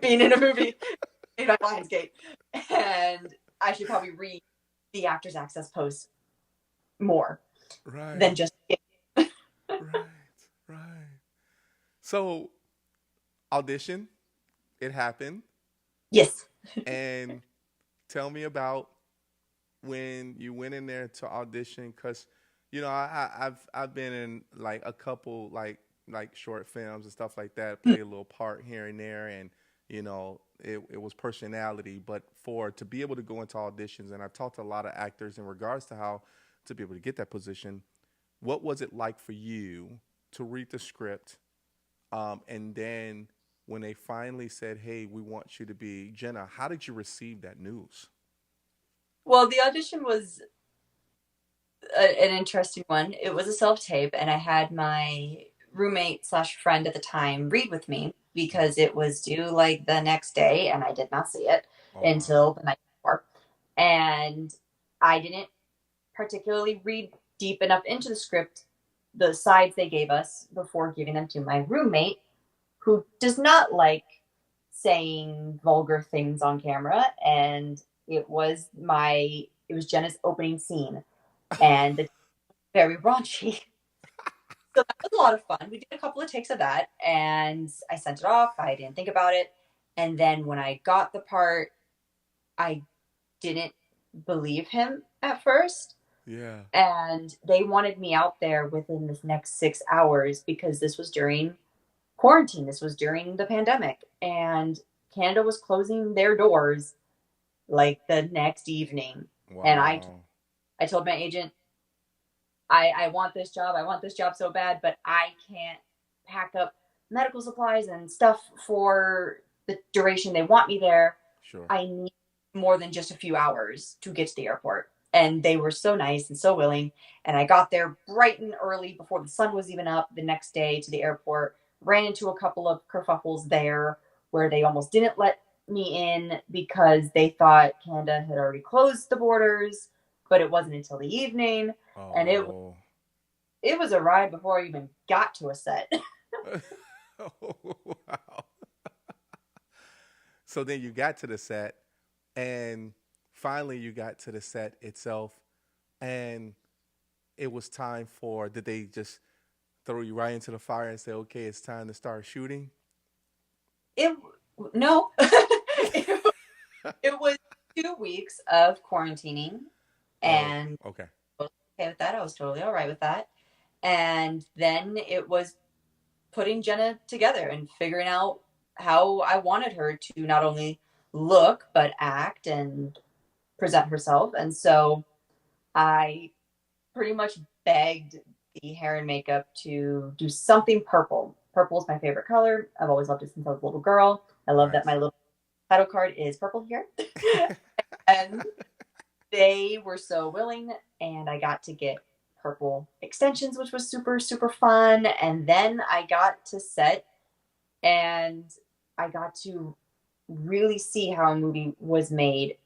being in a movie made by Lionsgate, and I should probably read the Actors Access post more than Right, just right, right. So audition, it happened, yes. and tell me about when you went in there to audition, because I've been in like a couple like short films and stuff like that, play a little part here and there, and it was personality. But for to be able to go into auditions, and I've talked to a lot of actors in regards to how to be able to get that position. What was it like for you to read the script, and then when they finally said, "Hey, we want you to be Jenna," how did you receive that news? Well, the audition was an interesting one. It was a self tape, and I had my roommate slash friend at the time read with me because it was due like the next day and I did not see it Oh wow. until the night before. And I didn't particularly read deep enough into the script, the sides they gave us before giving them to my roommate, who does not like saying vulgar things on camera. And it was Jenna's opening scene, and it's very raunchy. So that was a lot of fun. We did a couple of takes of that, and I sent it off. I didn't think about it. And then when I got the part, I didn't believe him at first. Yeah. And they wanted me out there within this next 6 hours because this was during quarantine. This was during the pandemic. And Canada was closing their doors like the next evening. And Wow. I told my agent, I want this job. I want this job so bad, but I can't pack up medical supplies and stuff for the duration they want me there. Sure. I need more than just a few hours to get to the airport. And they were so nice and so willing. And I got there bright and early before the sun was even up the next day to the airport. Ran into a couple of kerfuffles there where they almost didn't let me in because they thought Canada had already closed the borders, but it wasn't until the evening. And Oh. it was a ride before I even got to a set. Oh, wow. So then you got to the set, and finally you got to the set itself, and it was time for. Did they just throw you right into the fire and say, "Okay, it's time to start shooting"? It no, it was 2 weeks of quarantining, Oh, and okay. I was okay with that. I was totally all right with that. And then it was putting Jenna together and figuring out how I wanted her to not only look but act and present herself. And so I pretty much begged the hair and makeup to do something purple. Purple is my favorite color. I've always loved it since I was a little girl. I love that my Nice. little title card is purple here. And they were so willing, and I got to get purple extensions, which was super, super fun. And then I got to set, and I got to really see how a movie was made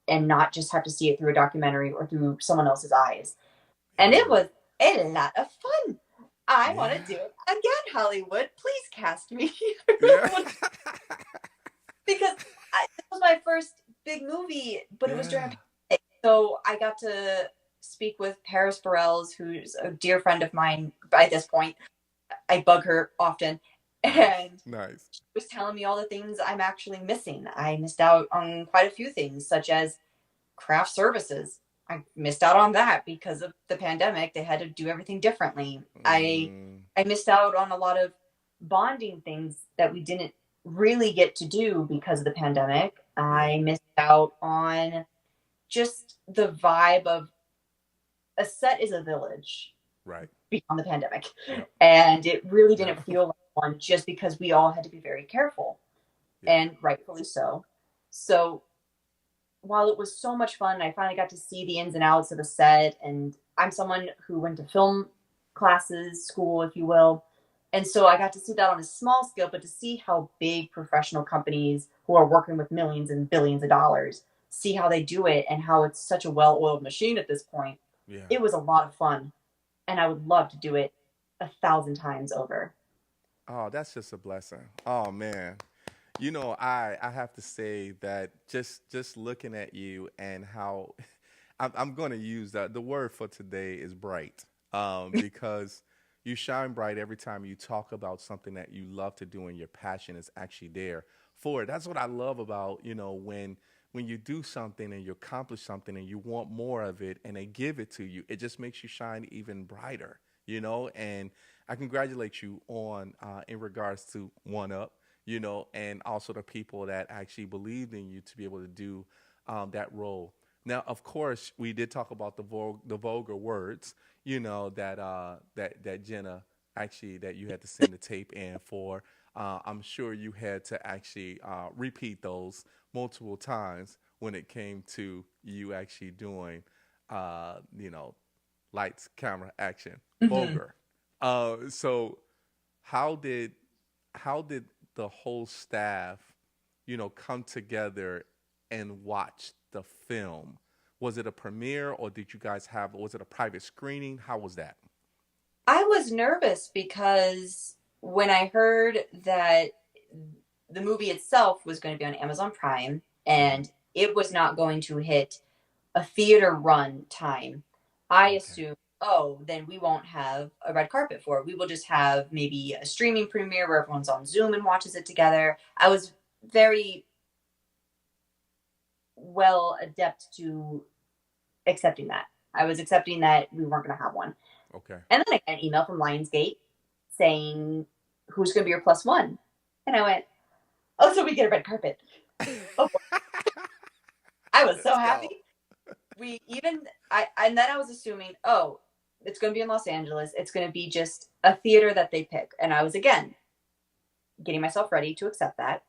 and not just have to see it through a documentary or through someone else's eyes. And it Yeah. was a lot of fun. I want to Yeah. do it again, Hollywood. Please cast me. I really Yeah. want to, because this was my first big movie, but it was during a Yeah. pandemic. So I got to speak with Paris Burrells, who's a dear friend of mine by this point. I bug her often. Nice. And Nice. she was telling me all the things I'm actually missing. I missed out on quite a few things, such as craft services. I missed out on that because of the pandemic. They had to do everything differently. Mm, I missed out on a lot of bonding things that we didn't really get to do because of the pandemic. yeah. I missed out on just the vibe of a set is a village Right. beyond the pandemic. Yep. And it really Yep. didn't feel like one just because we all had to be very careful, Yeah. and rightfully so. So while it was so much fun, I finally got to see the ins and outs of a set. And I'm someone who went to film classes, school, if you will. And so I got to see that on a small scale, but to see how big professional companies who are working with millions and billions of dollars see how they do it and how it's such a well oiled machine at this point, Yeah. it was a lot of fun. And I would love to do it 1,000 times over. Oh, that's just a blessing. Oh man. I have to say that just looking at you and how I'm going to use the word for today is bright, because you shine bright every time you talk about something that you love to do and your passion is actually there for it. That's what I love about when you do something and you accomplish something and you want more of it and they give it to you, it just makes you shine even brighter. And I congratulate you on in regards to One Up, and also the people that actually believed in you to be able to do that role. Now, of course, we did talk about the vulgar words, that Jenna actually that you had to send the tape in for. I'm sure you had to actually repeat those multiple times when it came to you actually doing, uh, you know, lights, camera, action, Mm-hmm. vulgar. So how did how did the whole staff, come together and watch the film? Was it a premiere, or did you guys have? Was it a private screening? How was that? I was nervous because when I heard that the movie itself was going to be on Amazon Prime Hmm. and it was not going to hit a theater run time, I Okay. assumed, oh, then we won't have a red carpet for it. We will just have maybe a streaming premiere where everyone's on Zoom and watches it together. I was very well adept to accepting that. I was accepting that we weren't going to have one. Okay. And then I got an email from Lionsgate saying, who's going to be your plus one? And I went, oh, so we get a red carpet. Oh, I was so Let's go. happy. And then I was assuming, oh, it's going to be in Los Angeles. It's going to be just a theater that they pick. And I was, again, getting myself ready to accept that.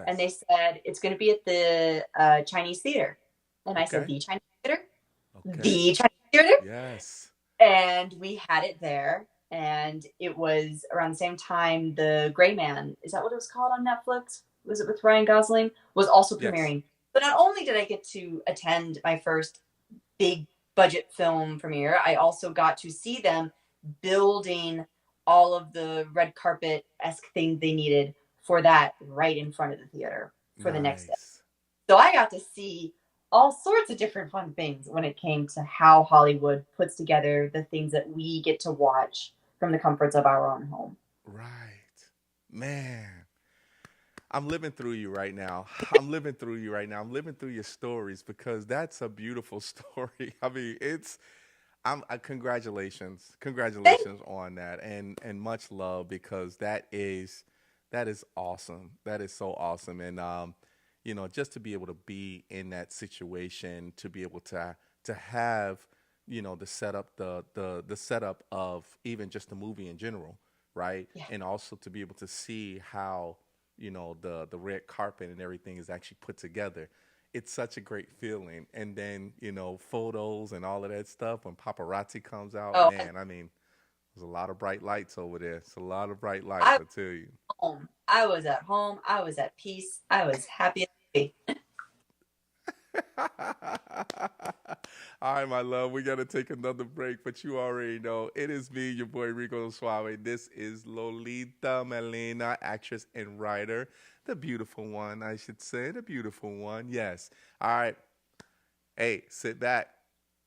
And they Yes. said, it's going to be at the Chinese theater. And I said, Okay. the Chinese theater? Okay. The Chinese theater? Yes. And we had it there. And it was around the same time the Gray Man, is that what it was called on Netflix? Was it with Ryan Gosling? Was also Yes. premiering. But not only did I get to attend my first big budget film premiere, I also got to see them building all of the red carpet esque things they needed for that right in front of the theater for the next day. Nice. So I got to see all sorts of different fun things when it came to how Hollywood puts together the things that we get to watch from the comforts of our own home. Right. Man. I'm living through you right now. I'm living through you right now. I'm living through your stories because that's a beautiful story. I mean, congratulations, Thank congratulations on that, and much love because that is awesome. That is so awesome, and just to be able to be in that situation, to be able to have the setup, the setup of even just the movie in general, right, yeah. and also to be able to see how the red carpet and everything is actually put together. It's such a great feeling. And then, photos and all of that stuff when paparazzi comes out, Oh, man, I mean, there's a lot of bright lights over there. It's a lot of bright lights, I was I tell you. home. I was at home. I was at peace. I was happy as could be. All right, my love, we got to take another break, but you already know it is me, your boy Rico Suave. This is Lolita Milena, actress and writer, the beautiful one, I should say, the beautiful one. Yes. All right. Hey, sit back.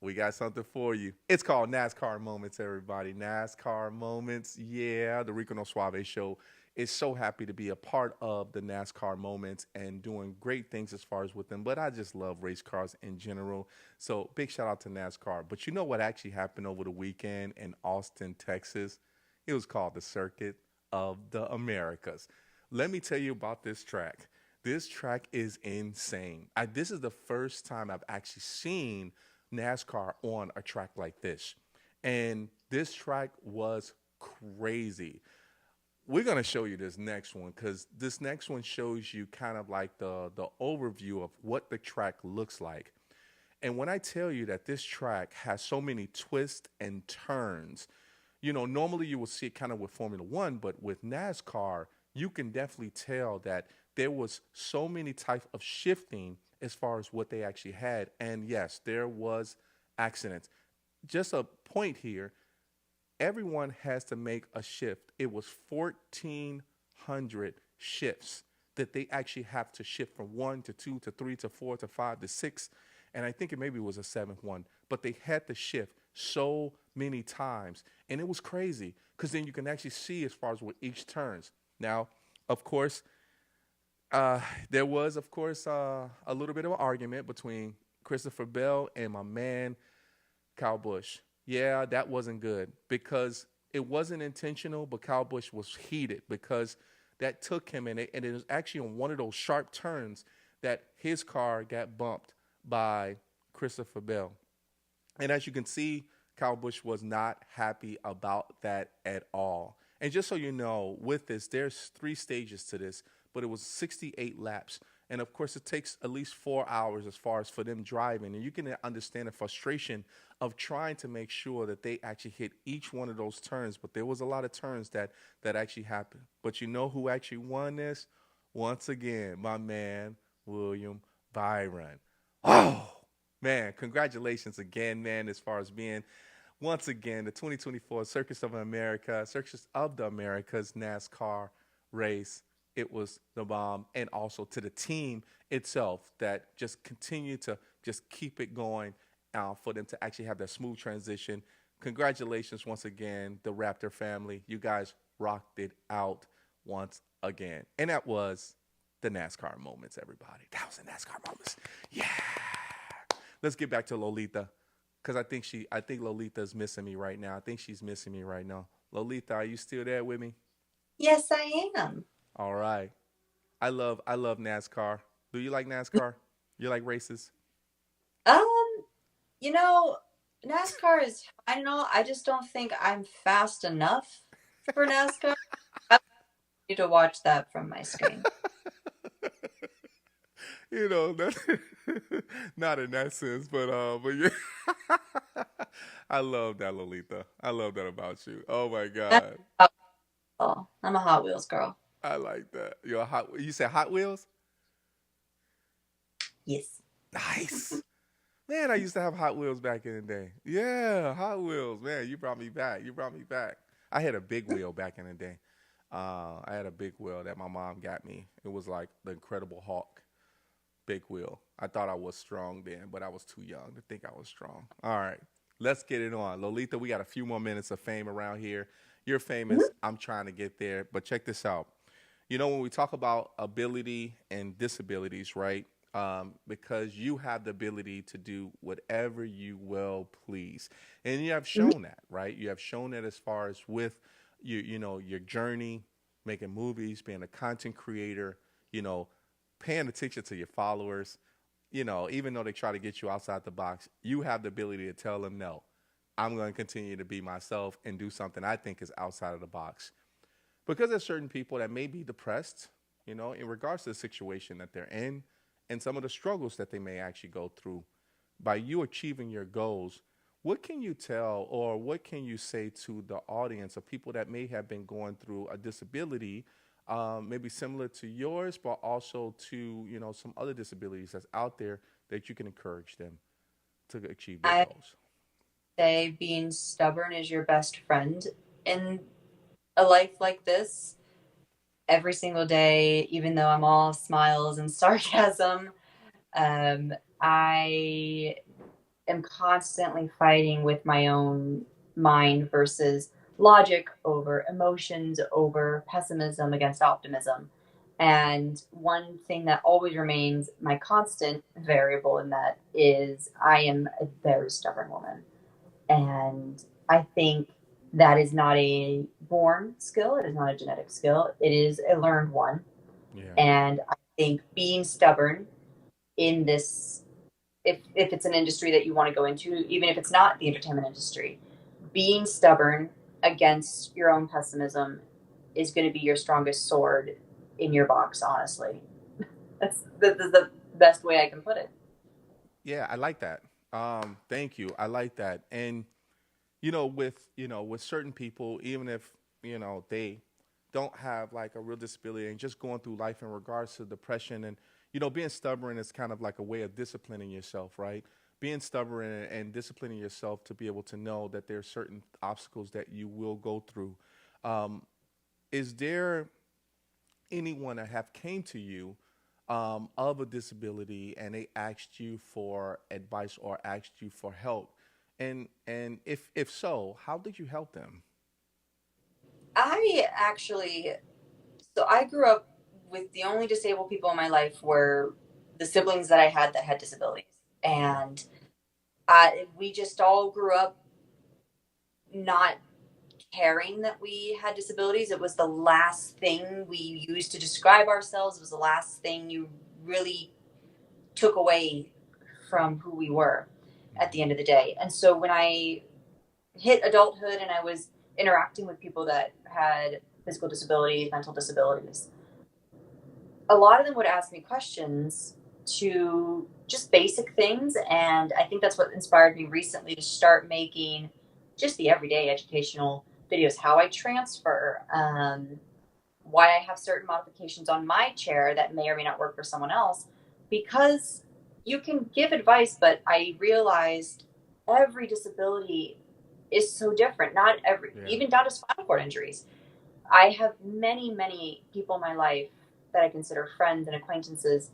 We got something for you. It's called NASCAR Moments, everybody. NASCAR Moments. Yeah, the Rico No Suave show is so happy to be a part of the NASCAR Moments and doing great things as far as with them. But I just love race cars in general. So big shout out to NASCAR. But you know what actually happened over the weekend in Austin, Texas? It was called the Circuit of the Americas. Let me tell you about this track. This track is insane. This is the first time I've actually seen NASCAR on a track like this. And this track was crazy. We're going to show you this next one because this next one shows you kind of like the overview of what the track looks like. And when I tell you that this track has so many twists and turns, normally you will see it kind of with Formula One, but with NASCAR, you can definitely tell that there was so many type of shifting as far as what they actually had. And yes, there was accidents. Just a point here, everyone has to make a shift. It was 1,400 shifts that they actually have to shift from one to two to three to four to five to six. And I think it maybe was a seventh one, but they had to shift so many times. And it was crazy because then you can actually see as far as what each turns. Now, of course, there was, of course, a little bit of an argument between Christopher Bell and my man Kyle Busch. Yeah, that wasn't good because it wasn't intentional, but Kyle Busch was heated because that took him in it, and it was actually on one of those sharp turns that his car got bumped by Christopher Bell. And as you can see, Kyle Busch was not happy about that at all. And just so you know, with this, there's three stages to this, but it was 68 laps. And of course, it takes at least 4 hours as far as for them driving. And you can understand the frustration of trying to make sure that they actually hit each one of those turns. But there was a lot of turns that actually happened. But you know who actually won this? Once again, my man, William Byron. Oh, man, congratulations again, man, as far as being once again the 2024 Circus of the Americas NASCAR race. It was the bomb, and also to the team itself that just continued to just keep it going for them to actually have that smooth transition. Congratulations once again, the Raptor family. You guys rocked it out once again. And that was the NASCAR moments, everybody. That was the NASCAR moments. Yeah. Let's get back to Lolita. Because I think Lolita's missing me right now. I think she's missing me right now. Lolita, are you still there with me? Yes, I am. All right. I love NASCAR. Do you like NASCAR? You like races? Um, you know, NASCAR is fine and all. I just don't think I'm fast enough for NASCAR. I need to watch that from my screen. That, not in that sense, but yeah. I love that, Lolita. I love that about you. Oh my God. Oh, I'm a Hot Wheels girl. I like that. You said Hot Wheels? Yes. Nice. Man, I used to have Hot Wheels back in the day. Yeah, Hot Wheels. Man, you brought me back. You brought me back. I had a big wheel back in the day. I had a big wheel that my mom got me. It was like the Incredible Hulk big wheel. I thought I was strong then, but I was too young to think I was strong. All right, let's get it on. Lolita, we got a few more minutes of fame around here. You're famous. I'm trying to get there. But check this out. When we talk about ability and disabilities, right? Because you have the ability to do whatever you will please, and you have shown that, right? You have shown that as far as with your journey, making movies, being a content creator, you know, paying attention to your followers. Even though they try to get you outside the box, you have the ability to tell them no. I'm going to continue to be myself and do something I think is outside of the box. Because there's certain people that may be depressed, in regards to the situation that they're in and some of the struggles that they may actually go through. By you achieving your goals, what can you tell or what can you say to the audience of people that may have been going through a disability, maybe similar to yours, but also to, some other disabilities that's out there that you can encourage them to achieve their I goals? say being stubborn is your best friend in a life like this. Every single day, even though I'm all smiles and sarcasm, I am constantly fighting with my own mind versus logic over emotions, over pessimism against optimism. And one thing that always remains my constant variable in that is I am a very stubborn woman. And I think that is not a born skill, it is not a genetic skill, it is a learned one. Yeah. And I think being stubborn in this, if it's an industry that you want to go into, even if it's not the entertainment industry, being stubborn against your own pessimism is going to be your strongest sword in your box, honestly. That's the best way I can put it. Yeah, I like that. Thank you. I like that. And with certain people, even if they don't have like a real disability and just going through life in regards to depression and being stubborn is kind of like a way of disciplining yourself, right? Being stubborn and disciplining yourself to be able to know that there are certain obstacles that you will go through. Um, is there anyone that have came to you of a disability and they asked you for advice or asked you for help, and if so, how did you help them? I actually, so I grew up with the only disabled people in my life were the siblings that I had that had disabilities. Okay. And we just all grew up not caring that we had disabilities. It was the last thing we used to describe ourselves. It was the last thing you really took away from who we were at the Hmm. end of the day. And so when I hit adulthood and I was interacting with people that had physical disabilities, mental disabilities, a lot of them would ask me questions to just basic things. And I think that's what inspired me recently to start making just the everyday educational videos, how I transfer, why I have certain modifications on my chair that may or may not work for someone else. Because you can give advice, but I realized every disability is so different. Not every, Yeah. even down to spinal cord injuries. I have many, many people in my life that I consider friends and acquaintances.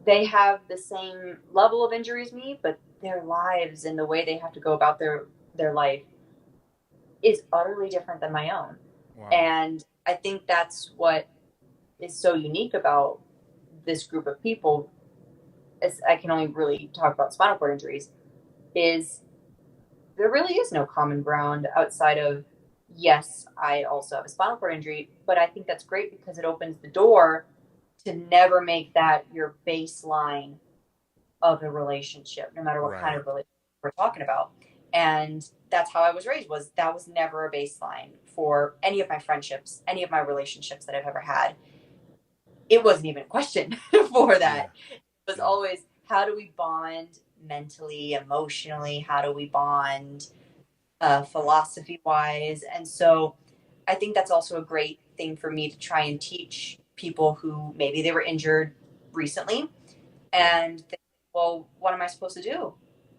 They have the same level of injury as me, but their lives and the way they have to go about their life is utterly different than my own. Wow. And I think that's what is so unique about this group of people. As I can only really talk about spinal cord injuries, is there really is no common ground outside of, yes, I also have a spinal cord injury, but I think that's great because it opens the door to never make that your baseline of a relationship, no matter what kind Right. of relationship we're talking about. And that's how I was raised, was that was never a baseline for any of my friendships, any of my relationships that I've ever had. It wasn't even a question for Yeah. that. It was Yeah. always, how do we bond mentally, emotionally? How do we bond philosophy wise? And so I think that's also a great thing for me to try and teach people who maybe they were injured recently Yeah. and they, well, what am I supposed to do?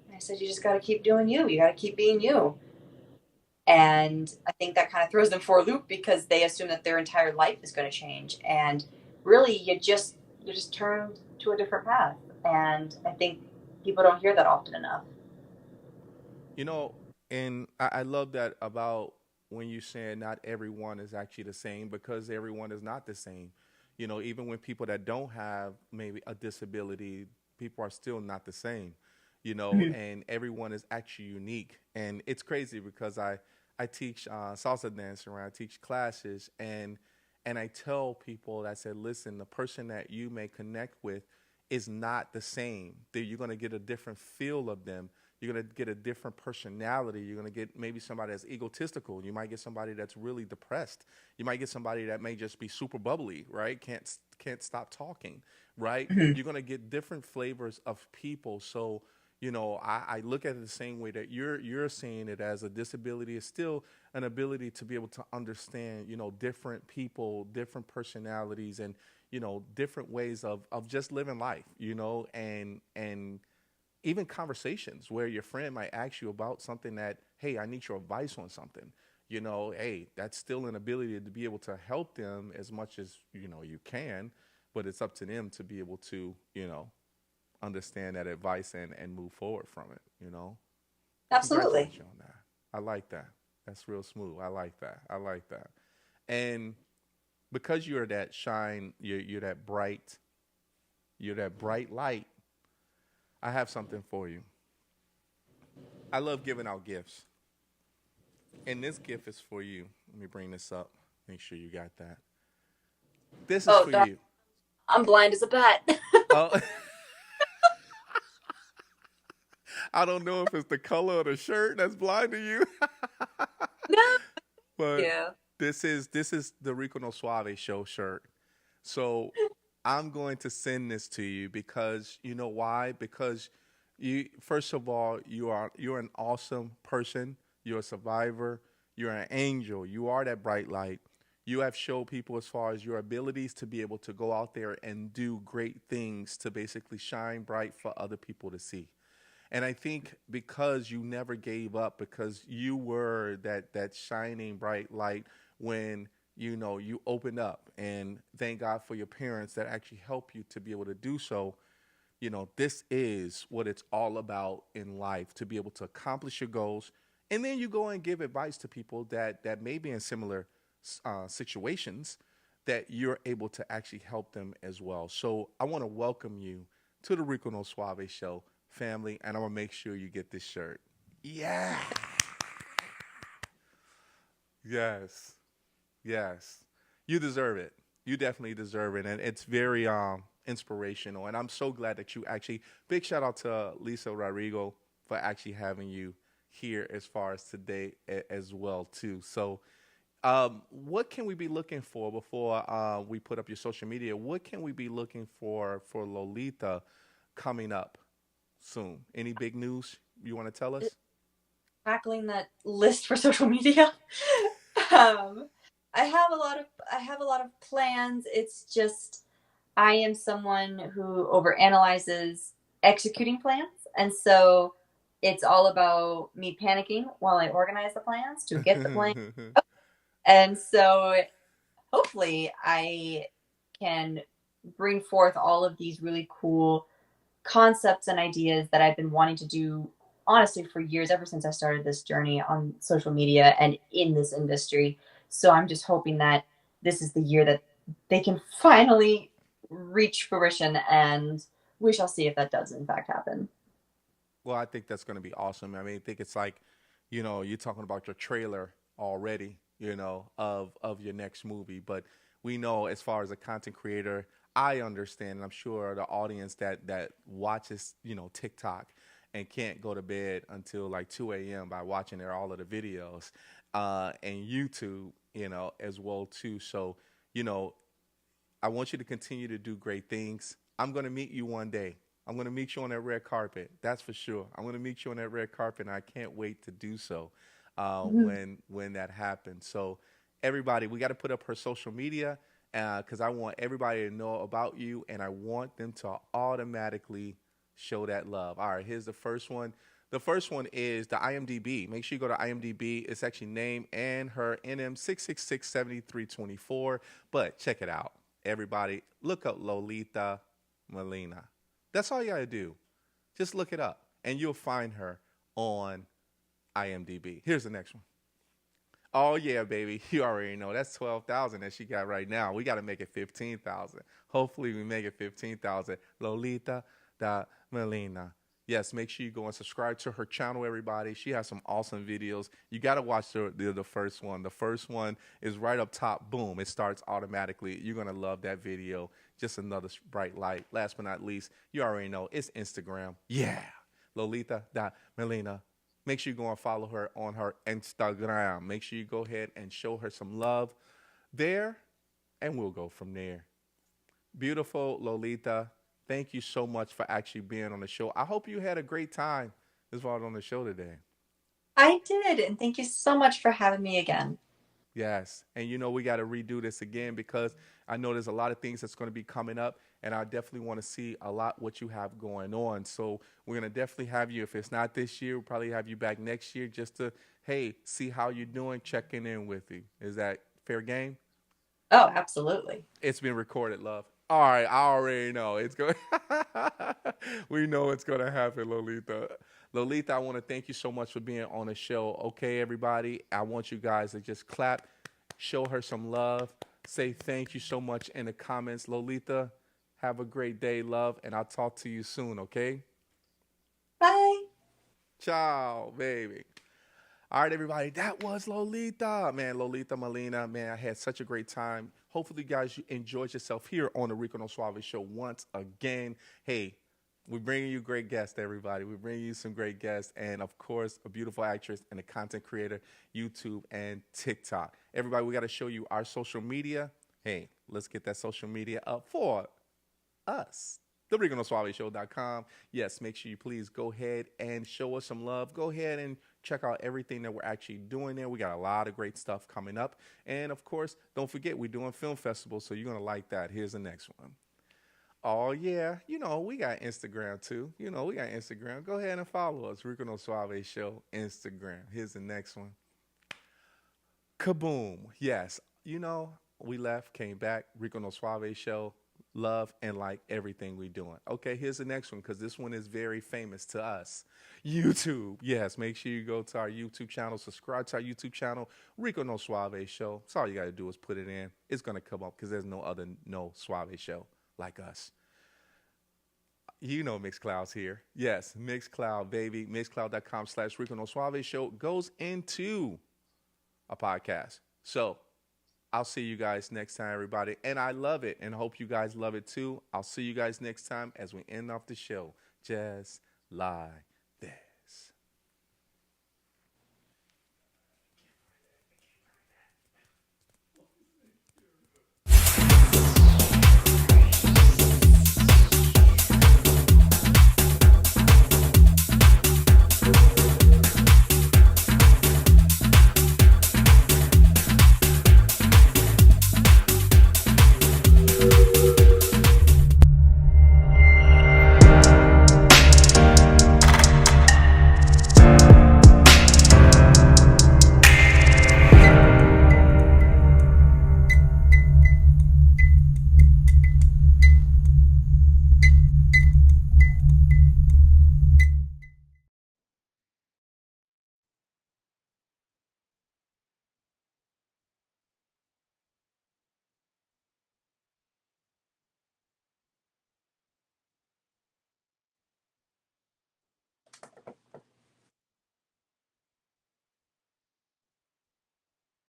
And I said, you just got to keep doing you. You got to keep being you. And I think that kind of throws them for a loop because they assume that their entire life is going to change. And really, you just turn to a different path. And I think people don't hear that often enough. You know, and I love that about when you saying not everyone is actually the same because everyone is not the same. You know, even when people that don't have maybe a disability, people are still not the same. You know, Mhm. and everyone is actually unique. And it's crazy because I teach salsa dancing, right? I teach classes, and I tell people, I said, listen, the person that you may connect with is not the same. That you're going to get a different feel of them. You're going to get a different personality. You're going to get maybe somebody that's egotistical. You might get somebody that's really depressed. You might get somebody that may just be super bubbly, right? Can't stop talking, right? Mhm. You're going to get different flavors of people. So, you know, I look at it the same way that you're seeing it, as a disability is still an ability to be able to understand, you know, different people, different personalities, and you know, different ways of just living life, you know, and even conversations where your friend might ask you about something that, hey, I need your advice on something. You know, hey, that's still an ability to be able to help them as much as, you know, you can, but it's up to them to be able to, you know, understand that advice and move forward from it, you know. Absolutely. Congratulate you on that. I like that. That's real smooth. I like that. I like that. And because you're that shine, you're that bright light, I have something for you. I love giving out gifts. And this gift is for you. Let me bring this up. Make sure you got that. This is Oh, for you. I'm blind as a bat. Oh, I don't know if it's the color of the shirt that's blinding you, No. but Yeah. this is the Rico No Suave show shirt. So I'm going to send this to you because you know why? Because you, first of all, you're an awesome person. You're a survivor. You're an angel. You are that bright light. You have showed people as far as your abilities to be able to go out there and do great things to basically shine bright for other people to see. And I think because you never gave up, because you were that shining bright light when you know you opened up, and thank God for your parents that actually help you to be able to do so. You know, this is what it's all about in life, to be able to accomplish your goals, and then you go and give advice to people that may be in similar situations, that you're able to actually help them as well. So I want to welcome you to the Rico No Suave show, family, and I'm gonna make sure you get this shirt. Yeah. Yes. Yes. You deserve it. You definitely deserve it. And it's very inspirational. And I'm so glad that you actually, big shout out to Lisa Rodrigo for actually having you here as far as today as well too. So What can we be looking for before we put up your social media? What can we be looking for Lolita coming up soon? Any big news you want to tell us? Tackling that list for social media. um, I have a lot of plans. It's just I am someone who overanalyzes executing plans, and so it's all about me panicking while I organize the plans to get the plan. And so hopefully I can bring forth all of these really cool concepts and ideas that I've been wanting to do honestly for years, ever since I started this journey on social media and in this industry. So I'm just hoping that this is the year that they can finally reach fruition, and we shall see if that does in fact happen. Well, I think that's going to be awesome. I mean, I think it's like, you're talking about your trailer already, of your next movie. But we know, as far as a content creator, I understand, and I'm sure the audience that watches, TikTok and can't go to bed until like 2 a.m. by watching all of the videos, and YouTube, as well too. So, you know, I want you to continue to do great things. I'm going to meet you one day. I'm going to meet you on that red carpet. That's for sure. I'm going to meet you on that red carpet, and I can't wait to do so Mhm. when that happens. So, everybody, we got to put up her social media because I want everybody to know about you, and I want them to automatically show that love. All right, here's the first one. The first one is the IMDb. Make sure you go to IMDb. It's actually name and her NM 6667324. But check it out. Everybody, look up Lolita Milena. That's all you gotta do. Just look it up, and you'll find her on IMDb. Here's the next one. Oh yeah, baby, you already know that's 12,000 that she got right now. We gotta make it 15,000. Hopefully, we make it 15,000. Lolita da Melina. Yes, make sure you go and subscribe to her channel, everybody. She has some awesome videos. You gotta watch the first one. The first one is right up top. Boom, it starts automatically. You're gonna love that video. Just another bright light. Last but not least, you already know it's Instagram. Yeah, Lolita da Melina. Make sure you go and follow her on her Instagram. Make sure you go ahead and show her some love there, and we'll go from there. Beautiful Lolita, thank you so much for actually being on the show. I hope you had a great time as far as on the show today. I did, and thank you so much for having me again. Yes. And we got to redo this again because I know there's a lot of things that's going to be coming up, and I definitely want to see a lot what you have going on. So we're going to definitely have you. If it's not this year, we'll probably have you back next year just to, hey, see how you're doing, checking in with you. Is that fair game? Oh, absolutely. It's been recorded, love. All right, I already know it's going. We know it's going to happen, Lolita. Lolita, I want to thank you so much for being on the show. Okay, everybody, I want you guys to just clap, show her some love, say thank you so much in the comments. Lolita, have a great day, love, and I'll talk to you soon. Okay? Bye. Ciao, baby. All right, everybody, that was Lolita. Man, Lolita Molina, man, I had such a great time. Hopefully, guys, you enjoyed yourself here on the Rico No Suave Show once again. Hey, we're bringing you great guests, everybody. We're bringing you some great guests. And, of course, a beautiful actress and a content creator, YouTube and TikTok. Everybody, we got to show you our social media. Hey, let's get that social media up for us. TheRicoNoSuaveShow.com. Yes, make sure you please go ahead and show us some love. Go ahead and check out everything that we're actually doing there. We got a lot of great stuff coming up. And, of course, don't forget, we're doing film festivals, so you're going to like that. Here's the next one. Oh, yeah. We got Instagram, too. We got Instagram. Go ahead and follow us. Rico No Suave Show, Instagram. Here's the next one. Kaboom. Yes. We left, came back. Rico No Suave Show. Love and like everything we're doing. Okay, here's the next one because this one is very famous to us. YouTube. Yes, make sure you go to our YouTube channel, subscribe to our YouTube channel, Rico No Suave Show. That's all you got to do is put it in. It's going to come up because there's no other No Suave Show like us. Mixcloud's here. Yes, Mixcloud, baby. Mixcloud.com/Rico No Suave Show goes into a podcast. So, I'll see you guys next time, everybody. And I love it and hope you guys love it too. I'll see you guys next time as we end off the show. Just like